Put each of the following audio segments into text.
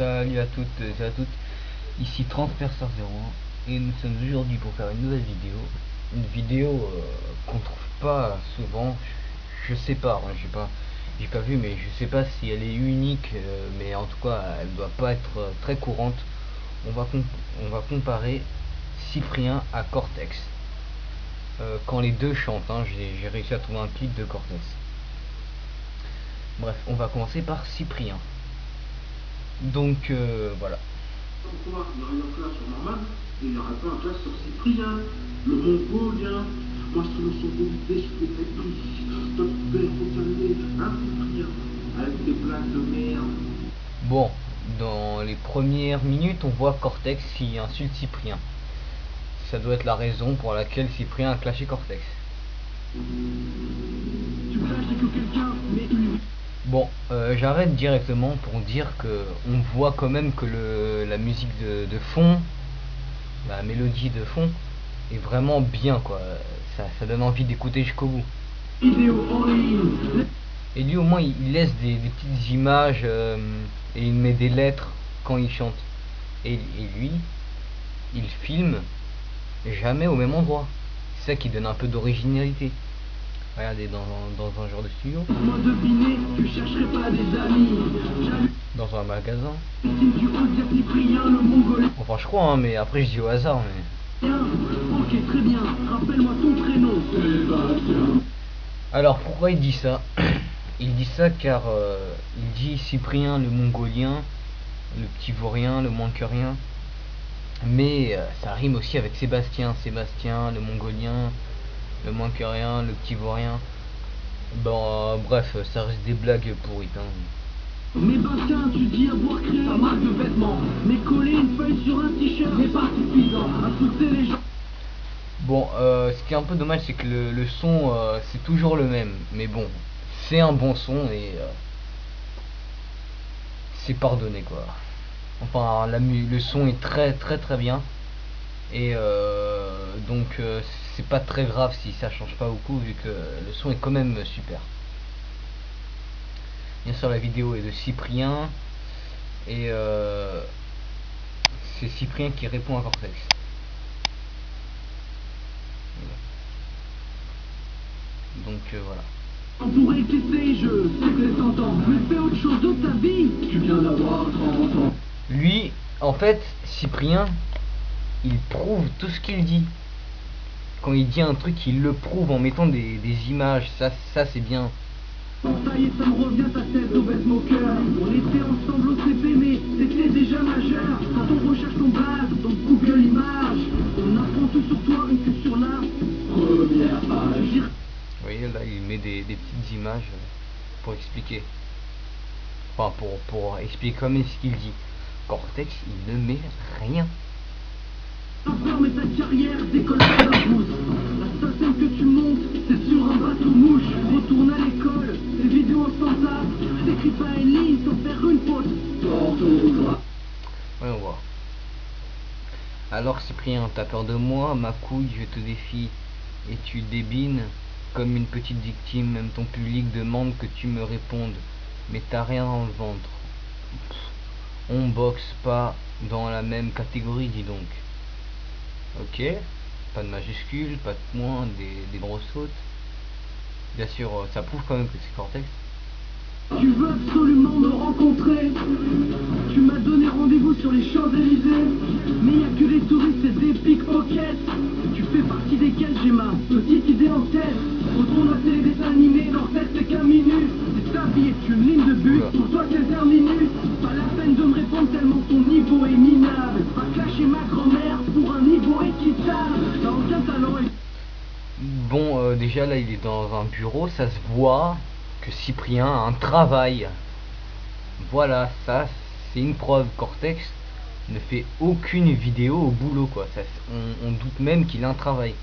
Salut à toutes et à toutes, ici Transperceur01 et nous sommes aujourd'hui pour faire une nouvelle vidéo. Une vidéo qu'on trouve pas souvent, je sais pas, hein, j'ai pas vu, mais je sais pas si elle est unique, mais en tout cas elle doit pas être très courante. On va comparer Cyprien à Cortex. Quand les deux chantent, hein, j'ai réussi à trouver un clip de Cortex. Bref, on va commencer par Cyprien. Donc voilà. Pourquoi il y aurait une classe sur Norman et il n'y aurait pas un classe sur Cyprien, le mongolien. Moi je trouve son volonté, je fais des prix. Top père, faut calmer, hein, Cyprien, avec des blagues de merde. Bon, dans les premières minutes, on voit Cortex qui insulte Cyprien. Ça doit être la raison pour laquelle Cyprien a clashé Cortex. Tu clashes que quelqu'un, mais une... Bon, j'arrête directement pour dire que on voit quand même que la musique de fond, la mélodie de fond, est vraiment bien quoi. Ça donne envie d'écouter jusqu'au bout. Vidéo en ligne. Et lui au moins il laisse des petites images et il met des lettres quand il chante. Et lui, il filme jamais au même endroit. C'est ça qui donne un peu d'originalité. Regardez dans un genre de studio. Moi deviner, tu chercherais pas des amis. Dans un magasin. Tu oses dire Cyprien, le mongolien. Enfin je crois hein, mais après je dis au hasard mais. Ok, très bien. Rappelle-moi ton prénom. Sébastien. Alors pourquoi il dit ça? Il dit ça car il dit Cyprien le mongolien, le petit vaurien, le moins que rien. Mais ça rime aussi avec Sébastien, Sébastien le mongolien, le moins que rien, le petit vaurien. Bon bref, ça reste des blagues pourrites hein. Mais Bastien, tu dis avoir créé ta marque de vêtements, mais coller une feuille sur un t-shirt n'est pas suffisant, insulter les gens. Bon, ce qui est un peu dommage, c'est que le son, c'est toujours le même. Mais bon, c'est un bon son et c'est pardonné quoi. Enfin, le son est très très très bien. Et donc, c'est pas très grave si ça change pas beaucoup, vu que le son est quand même super. Bien sûr, la vidéo est de Cyprien. Et c'est Cyprien qui répond à Cortex. Donc voilà. On pourrait quitter, je sais que les entends, mais fais autre chose de ta vie. Tu viens d'avoir 30 ans. Lui, en fait, Cyprien, il prouve tout ce qu'il dit. Quand il dit un truc, il le prouve en mettant des images. Ça c'est bien. Bon, ça y est, ça me revient ta tête au bête mon cœur. On était ensemble au CP, mais t'étais déjà majeur. Quand on recherche ton blague, dans Google Images, on apprend tout sur toi, une que sur la première page. Vous voyez, là, il met des petites images pour expliquer. Enfin, pour expliquer comme ce qu'il dit. Cortex, il ne met rien. Mais ta carrière décolle pas d'un pouce. La seule scène que tu montes, c'est sur un bateau mouche. Retourne à l'école, tes vidéos sans ça. T'écris pas une ligne sans faire une faute. Ouais, on voit. Alors Cyprien, t'as peur de moi, ma couille, je te défie. Et tu débines comme une petite victime. Même ton public demande que tu me répondes. Mais t'as rien dans le ventre. On boxe pas dans la même catégorie, dis donc. Ok, pas de majuscule, pas de points, des grosses fautes. Bien sûr, ça prouve quand même que c'est Cortex. Tu veux absolument me rencontrer. Tu m'as donné rendez-vous sur les Champs-Élysées. Mais y a que des touristes et des pickpockets. Tu fais partie desquels j'ai ma petite idée en tête. Retourne à télé dessins animés, leur tête c'est qu'un minute. C'est ta vie est une ligne de but, pour toi c'est terminé. Pas la peine de me répondre tellement ton niveau est minable. Pas clasher ma grand-mère pour un niveau équitable. T'as aucun talent et... Bon, déjà là il est dans un bureau, ça se voit que Cyprien a un travail. Voilà, ça c'est une preuve. Cortex ne fait aucune vidéo au boulot quoi. Ça, on doute même qu'il a un travail.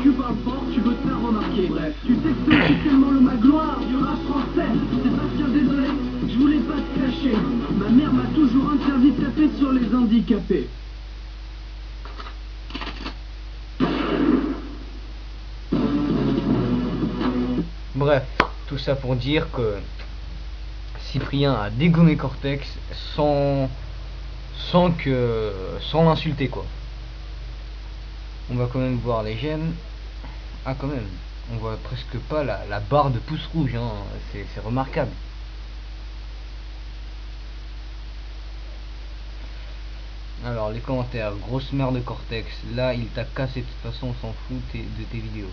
Tu parles fort, tu veux te faire remarquer. Bref, tu sais que c'est officiellement le magloire du rap français. Sébastien, désolé, je voulais pas te cacher. Ma mère m'a toujours interdit de taper sur les handicapés. Bref, tout ça pour dire que Cyprien a dégommé Cortex sans l'insulter quoi. On va quand même voir les gènes. Ah quand même, on voit presque pas la barre de pouce rouge, hein. C'est remarquable. Alors les commentaires, grosse merde de Cortex, là il t'a cassé, de toute façon on s'en fout de tes vidéos.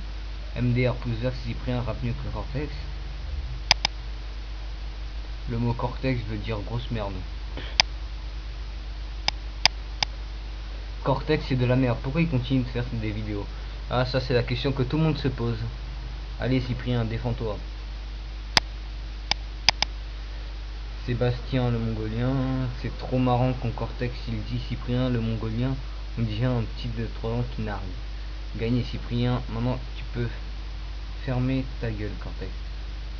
MDR pouce vert, Cyprien rappe mieux que Cortex. Le mot Cortex veut dire grosse merde. Cortex c'est de la merde, pourquoi il continue de faire des vidéos? Ah ça c'est la question que tout le monde se pose. Allez Cyprien, défends-toi. Sébastien le mongolien, c'est trop marrant quand Cortex il dit Cyprien le mongolien, on dirait un petit de 3 ans qui nargue. Gagné Cyprien, maintenant tu peux fermer ta gueule Cortex.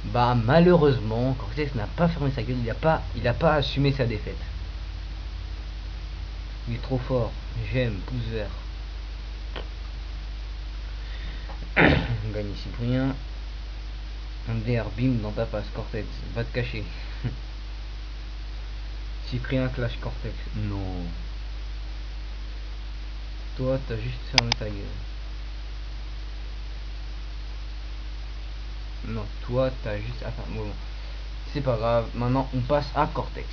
Bah malheureusement Cortex n'a pas fermé sa gueule, il a pas assumé sa défaite. Il est trop fort, j'aime, pouce vert. Gagné Cyprien. MDR bim dans ta face Cortex, va te cacher. Cyprien clash Cortex, non. Toi t'as juste fermé ta gueule. Non, toi t'as juste... Attends, bon. C'est pas grave, maintenant on passe à Cortex.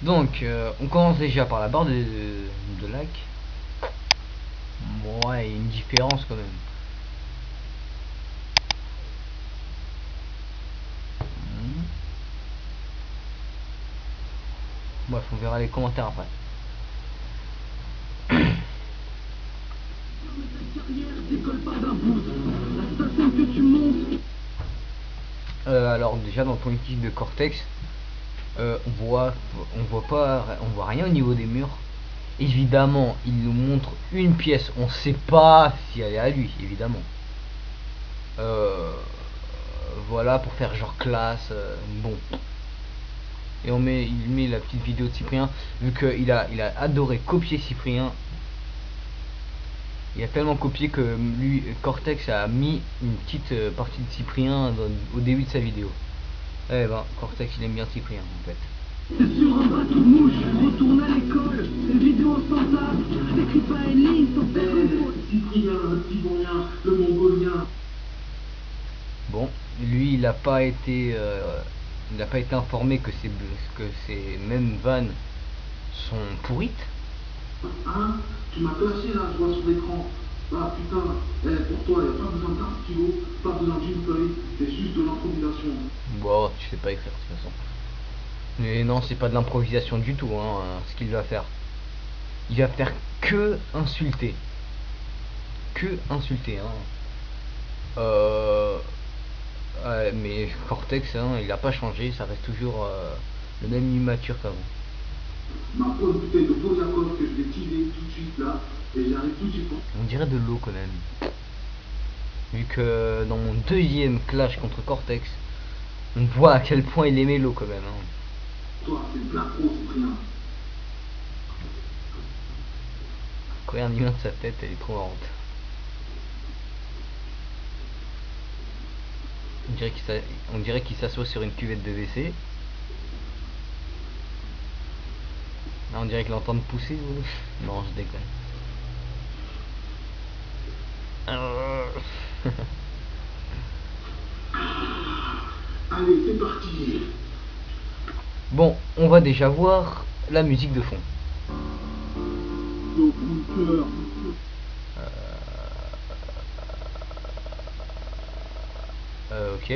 Donc, on commence déjà par la barre de like. Ouais, il y a une différence quand même. Bref, on verra les commentaires après. Alors déjà dans le politique de Cortex, on voit rien au niveau des murs. Évidemment, il nous montre une pièce, on sait pas si elle est à lui, évidemment. Voilà pour faire genre classe, bon. Et il met la petite vidéo de Cyprien, vu qu'il a adoré copier Cyprien. Il a tellement copié que lui, Cortex a mis une petite partie de Cyprien au début de sa vidéo. Eh ben, Cortex il aime bien Cyprien en fait. C'est sur un bateau de mouche, retourne à l'école, une vidéo sans table, t'écris pas une ligne sans faire Cyprien, le Tibonien, le Mongolien. Bon, lui il n'a pas été informé que ces mêmes vannes sont pourrites. Hein? Tu m'as caché là, je vois sur l'écran. Ah putain, pour toi, il n'y a pas besoin d'un stylo, pas besoin d'une feuille, c'est juste de l'improvisation. Bon, tu sais pas écrire de toute façon. Mais non, c'est pas de l'improvisation du tout, hein, ce qu'il va faire. Il va faire que insulter. Que insulter, hein. Mais Cortex, hein, il a pas changé, ça reste toujours le même immature qu'avant. Ma pauvre bouteille de Vodakov que je vais teaser tout de suite là, et j'arrive tout de suite. On dirait de l'eau quand même. Vu que dans mon deuxième clash contre Cortex, on voit à quel point il aimait l'eau quand même. Hein. Toi, c'est plein pro, Cyprien. Regarde l'image de sa tête, elle est trop marrante. On dirait qu'il s'assoit sur une cuvette de WC. Là, on dirait qu'il entend pousser. Non, je déconne. Allez, c'est parti. Bon, on va déjà voir la musique de fond. Ok.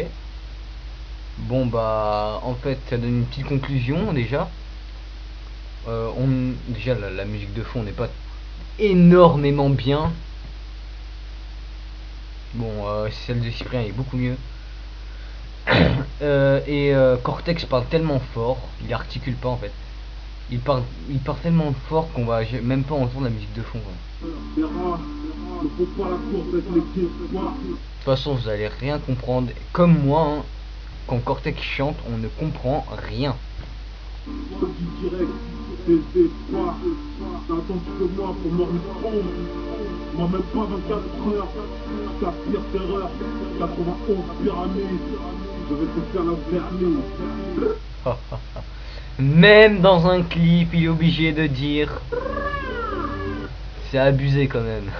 Bon bah en fait ça donne une petite conclusion déjà. Déjà la musique de fond n'est pas énormément bien. Bon celle de Cyprien est beaucoup mieux. Cortex parle tellement fort, il articule pas en fait. Il parle tellement fort qu'on va même pas entendre la musique de fond. De toute façon vous allez rien comprendre. Comme moi, hein, quand Cortex chante, on ne comprend rien. Moi même pas 24 heures, ta pire terreur, 91 pyramides. Je vais te faire la vermine. Même dans un clip, il est obligé de dire. C'est abusé quand même.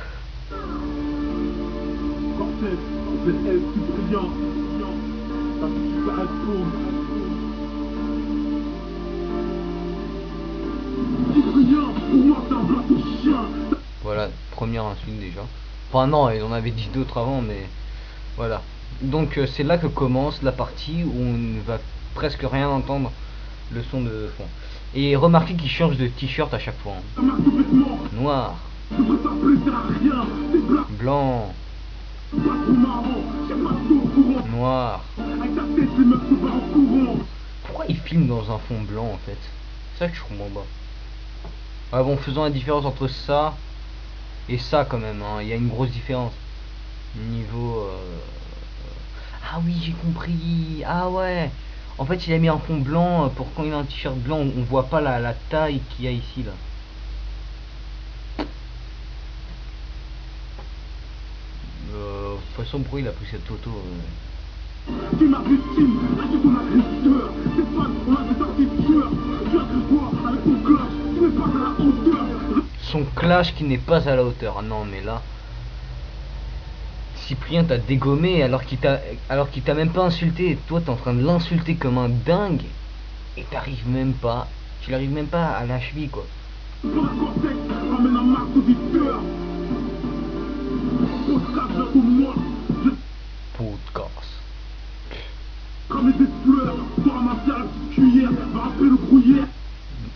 Cortez, c'est elle plus brillant. Ça super tourne. Plus brillant, pour moi c'est un plateau de chien. Voilà, première insulte déjà. Enfin non, on avait dit d'autres avant, mais voilà. Donc c'est là que commence la partie où on ne va presque rien entendre le son de fond. Et remarquez qu'il change de t-shirt à chaque fois. Hein. Ta marque de vêtements, Noir, je préfère plaisir à rien. T'es blanc, blanc, pas trop marrant. J'ai pas tout au courant. noir. Avec ta tête, les meufs se barrent en courant. Pourquoi il filme dans un fond blanc en fait? C'est ça que je comprends pas. Ah bon, faisons la différence entre ça et ça quand même. Hein. Il y a une grosse différence. Niveau... Ah oui, j'ai compris. Ah ouais. En fait, il a mis un fond blanc pour quand il a un t-shirt blanc, on voit pas la taille qu'il y a ici là. De toute façon, pourquoi il a pris cette photo Tu ma victime, assez ton agresseur. Tes fans, on avait sorti tueur. Tu as cru quoi avec ton clash? Tu n'es pas à la hauteur. Son clash qui n'est pas à la hauteur. Ah non, mais là... Cyprien t'a dégommé alors qu'il t'a même pas insulté. Et toi, t'es en train de l'insulter comme un dingue. Et t'arrives même pas... Tu l'arrives même pas à la cheville, quoi. Pour la cortex, ramène un marque auditeur. Podcast, bientôt moi. Podcast. Ramener des fleurs, pour ramasser la petite cuillère. Va rappeler le gruyère.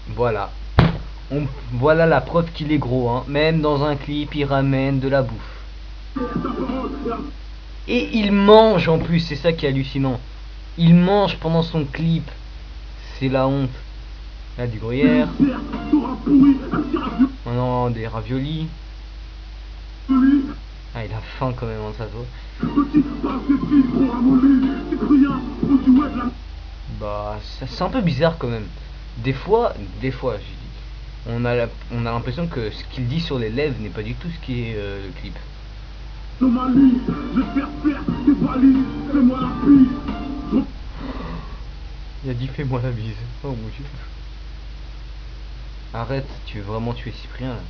Voilà. Voilà la preuve qu'il est gros, hein. Même dans un clip, il ramène de la bouffe. Ta parole, Et il mange en plus, c'est ça qui est hallucinant. Il mange pendant son clip. C'est la honte. Là, du gruyère. t'auras pourri un petit ravioli. Oh non, des raviolis. Ah, il a faim quand même, hein, ça se voit. Petit, pas assez fille, gros ramolli. C'est rien, ou tu ouais de la... Bah, c'est un peu bizarre quand même. Des fois, j'ai dit, on a l'impression que ce qu'il dit sur les lèvres n'est pas du tout ce qui est le clip. Anomalie, je vais faire tes valises, fais-moi la bise. Il a dit fais-moi la bise. Oh mon dieu. Arrête, tu veux vraiment tuer Cyprien là.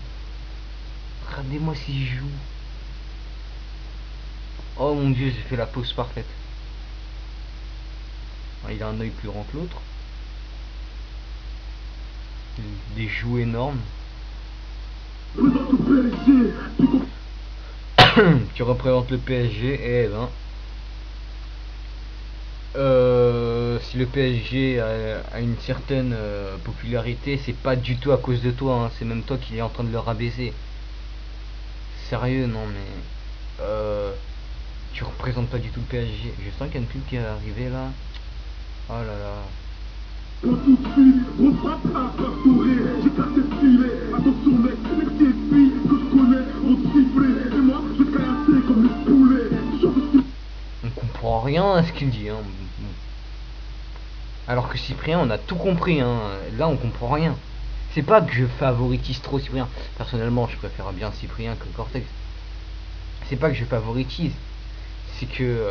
Regardez-moi s'il joue. Oh mon dieu, j'ai fait la pause parfaite. Ah, il a un œil plus grand que l'autre. Des joues énormes. Présente au PSG, tu comprends? Tu représentes le PSG et ben... si le PSG a une certaine popularité, c'est pas du tout à cause de toi, hein. C'est même toi qui est en train de le rabaisser. Sérieux, non mais... tu représentes pas du tout le PSG. Je sens qu'il y a une pub qui est arrivée là. Oh là là. Pour tout de suite, refrappe à factorer. J'ai cassé le filet, attention mec, les petites filles que je connais vont siffler. Et moi, je vais te caillasser comme les poulets. On comprend rien à ce qu'il dit, hein. Alors que Cyprien, on a tout compris, hein. Là, on comprend rien. C'est pas que je favoritise trop Cyprien. Personnellement, je préfère bien Cyprien que Cortex. C'est pas que je favoritise. C'est que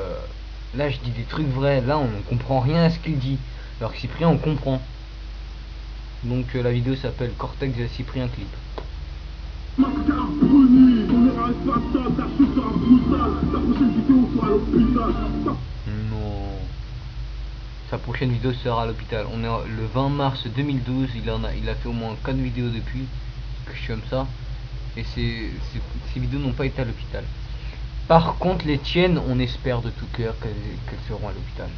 là, je dis des trucs vrais. Là, on ne comprend rien à ce qu'il dit. Alors que Cyprien, on comprend. Donc la vidéo s'appelle Cortex et Cyprien clip. Mascar bruni, on n'aura pas ça, ta chute sera brutale. Ta prochaine vidéo sera à l'hôpital. Non. Sa prochaine vidéo sera à l'hôpital. On est le 20 mars 2012. Il a fait au moins 4 vidéos depuis que je suis comme ça. Et ces vidéos n'ont pas été à l'hôpital. Par contre, les tiennes, on espère de tout cœur qu'elles seront à l'hôpital.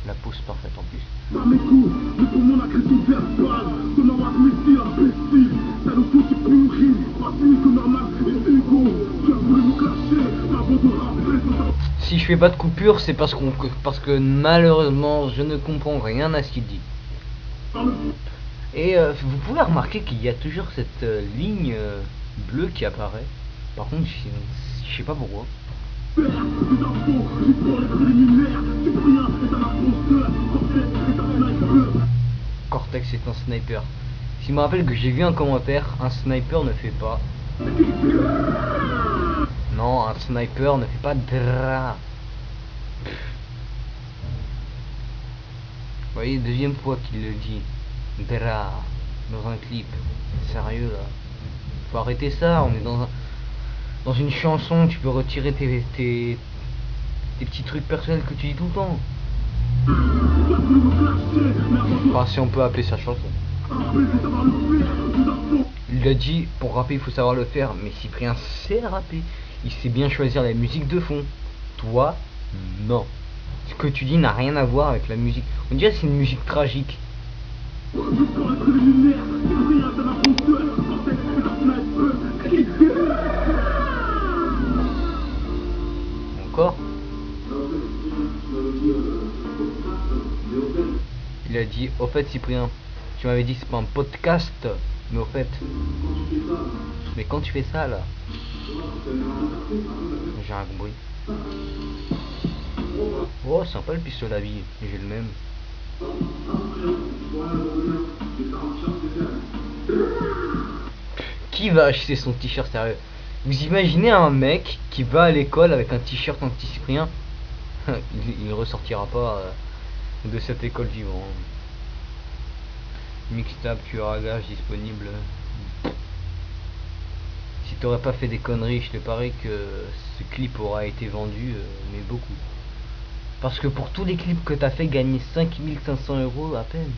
La pause parfaite en plus. Par mes coups, de ton mon agression verbale. Ton maman Messi, imbécile. T'as le faux qui pourrit, pas plus que normal et égo. Tu as voulu nous clasher, avant de rappeler ton temps. Si je fais pas de coupure, c'est parce que malheureusement, je ne comprends rien à ce qu'il dit. Et vous pouvez remarquer qu'il y a toujours cette ligne bleue qui apparaît. Par contre, je sais pas pourquoi. Des infos, j'ai pour les préliminaires. Cyprien est un imposteur, Cortex est un sniper. Cortex est un sniper. S'il me rappelle que j'ai vu un commentaire, un sniper ne fait pas. Non, un sniper ne fait pas dra. voyez, deuxième fois qu'il le dit. Dra, dans un clip. Sérieux là. Faut arrêter ça, on est dans une chanson, tu peux retirer tes petits trucs personnels que tu dis tout le temps. Enfin, si on peut appeler ça chanson. Il a dit, pour rapper il faut savoir le faire, mais Cyprien sait rapper. Il sait bien choisir la musique de fond. Toi, non. Ce que tu dis n'a rien à voir avec la musique. On dirait que c'est une musique tragique. Encore. Il a dit, au fait Cyprien, tu m'avais dit que c'est pas un podcast, mais au fait. Mais quand tu fais ça là, j'ai rien compris. Oh, sympa le pistolet à billes, j'ai le même. Qui va acheter son t-shirt sérieux? Vous imaginez un mec qui va à l'école avec un t-shirt anti-cyprien? il ressortira pas de cette école vivant. Mixtape, tueur à gage disponible. Si t'aurais pas fait des conneries, je te parie que ce clip aura été vendu, mais beaucoup. Parce que pour tous les clips que t'as fait, gagner 5500 € à peine.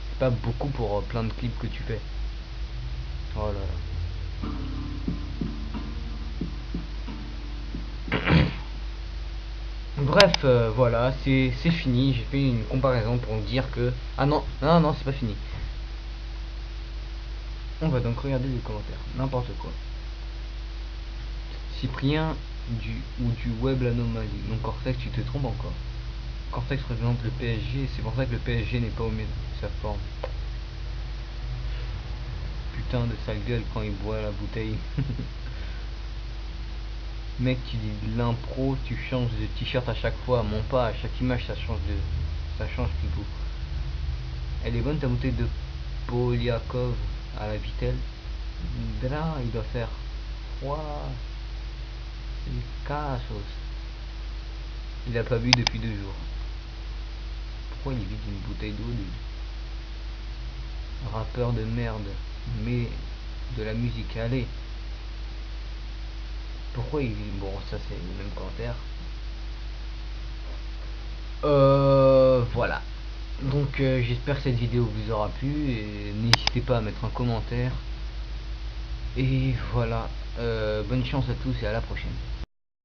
C'est pas beaucoup pour plein de clips que tu fais. Oh là là. Bref, voilà, c'est fini. J'ai fait une comparaison pour dire que... Ah non, non, c'est pas fini. On va donc regarder les commentaires. N'importe quoi. Cyprien du web l'anomalie. Donc Cortex, tu te trompes encore. Cortex représente le PSG, c'est pour ça que le PSG n'est pas au mieux de sa forme. Putain de sale gueule quand il boit la bouteille. Mec, tu dis de l'impro, tu changes de t-shirt à chaque fois, mon pas, à chaque image ça change plutôt. Elle est bonne ta bouteille de Poliakov à la Vitelle. Là, il doit faire froid. C'est casos. Il a pas bu depuis 2 jours. Pourquoi il vide une bouteille d'eau lui? Rappeur de merde, mais de la musique, allez. Pourquoi il... Bon, ça c'est le même commentaire. Voilà. Donc j'espère que cette vidéo vous aura plu et n'hésitez pas à mettre un commentaire. Et voilà. Bonne chance à tous et à la prochaine.